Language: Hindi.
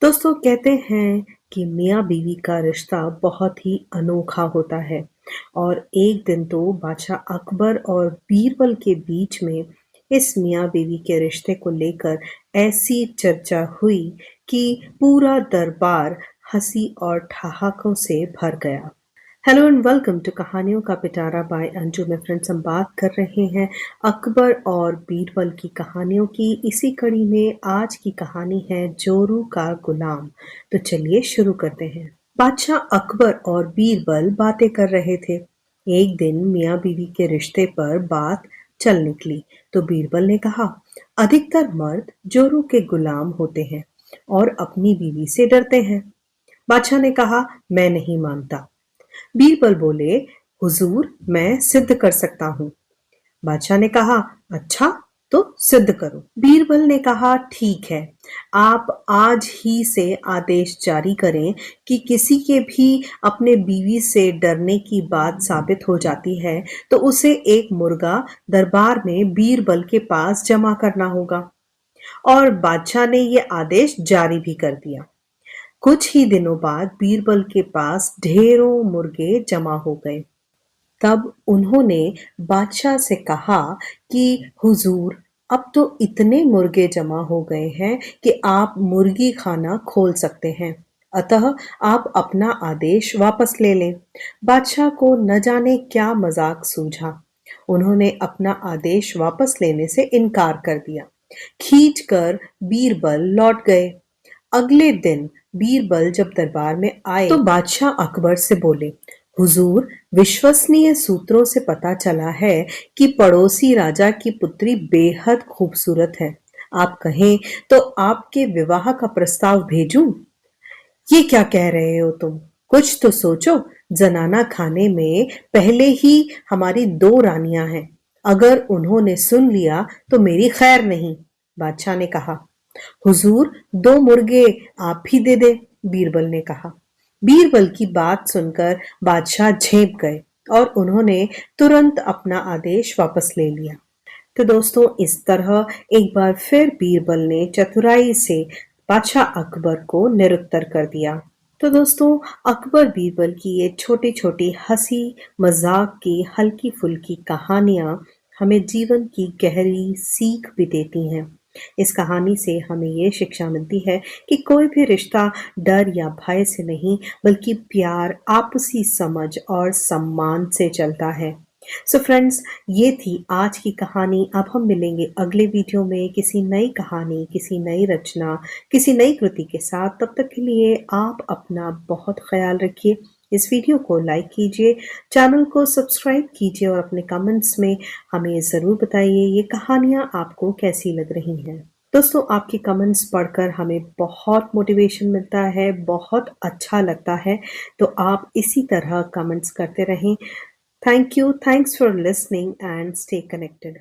दोस्तों कहते हैं कि मियाँ बीवी का रिश्ता बहुत ही अनोखा होता है और एक दिन तो बादशाह अकबर और बीरबल के बीच में इस मियाँ बीवी के रिश्ते को लेकर ऐसी चर्चा हुई कि पूरा दरबार हंसी और ठहाकों से भर गया। हेलो एंड वेलकम टू कहानियों का पिटारा बाय अंजू। में फ्रेंड्स हम बात कर रहे हैं अकबर और बीरबल की कहानियों की। इसी कड़ी में आज की कहानी है जोरू का गुलाम। तो चलिए शुरू करते हैं। बादशाह अकबर और बीरबल बातें कर रहे थे। एक दिन मियाँ बीवी के रिश्ते पर बात चल निकली तो बीरबल ने कहा, अधिकतर मर्द जोरू के गुलाम होते हैं और अपनी बीवी से डरते हैं। बादशाह ने कहा, मैं नहीं मानता। बीरबल बोले, हुजूर मैं सिद्ध कर सकता हूँ। बादशाह ने कहा, अच्छा तो सिद्ध करो। बीरबल ने कहा, ठीक है, आप आज ही से आदेश जारी करें कि किसी के भी अपने बीवी से डरने की बात साबित हो जाती है तो उसे एक मुर्गा दरबार में बीरबल के पास जमा करना होगा। और बादशाह ने ये आदेश जारी भी कर दिया। कुछ ही दिनों बाद बीरबल के पास ढेरों मुर्गे जमा हो गए। तब उन्होंने बादशाह से कहा कि हुजूर, अब तो इतने मुर्गे जमा हो गए हैं कि आप मुर्गी खाना खोल सकते हैं, अतः आप अपना आदेश वापस ले लें। बादशाह को न जाने क्या मजाक सूझा। उन्होंने अपना आदेश वापस लेने से इनकार कर दिया। खींचकर बीरबल लौट गए। अगले दिन बीरबल जब दरबार में आए तो बादशाह अकबर से बोले, हुजूर, विश्वसनीय सूत्रों से पता चला है कि पड़ोसी राजा की पुत्री बेहद खूबसूरत है। आप कहें तो आपके विवाह का प्रस्ताव भेजूं? ये क्या कह रहे हो तुम? कुछ तो सोचो। जनाना खाने में पहले ही हमारी 2 रानियां हैं। अगर उन्होंने सुन लिया तो मेरी खैर नहीं। बादशाह ने कहा, हुजूर 2 मुर्गे आप ही दे दे। बीरबल ने कहा। बीरबल की बात सुनकर बादशाह झेप गए और उन्होंने तुरंत अपना आदेश वापस ले लिया। तो दोस्तों इस तरह एक बार फिर बीरबल ने चतुराई से बादशाह अकबर को निरुत्तर कर दिया। तो दोस्तों अकबर बीरबल की ये छोटी छोटी हंसी मजाक की हल्की फुल्की कहानियां हमें जीवन की गहरी सीख भी देती हैं। इस कहानी से हमें ये शिक्षा मिलती है कि कोई भी रिश्ता डर या भय से नहीं बल्कि प्यार, आपसी समझ और सम्मान से चलता है। सो फ्रेंड्स, ये थी आज की कहानी। अब हम मिलेंगे अगले वीडियो में किसी नई कहानी, किसी नई रचना, किसी नई कृति के साथ। तब तक के लिए आप अपना बहुत ख्याल रखिए। इस वीडियो को लाइक कीजिए, चैनल को सब्सक्राइब कीजिए और अपने कमेंट्स में हमें ज़रूर बताइए ये कहानियाँ आपको कैसी लग रही हैं। दोस्तों आपके कमेंट्स पढ़कर हमें बहुत मोटिवेशन मिलता है, बहुत अच्छा लगता है। तो आप इसी तरह कमेंट्स करते रहें। Thank you. Thanks for listening and stay connected.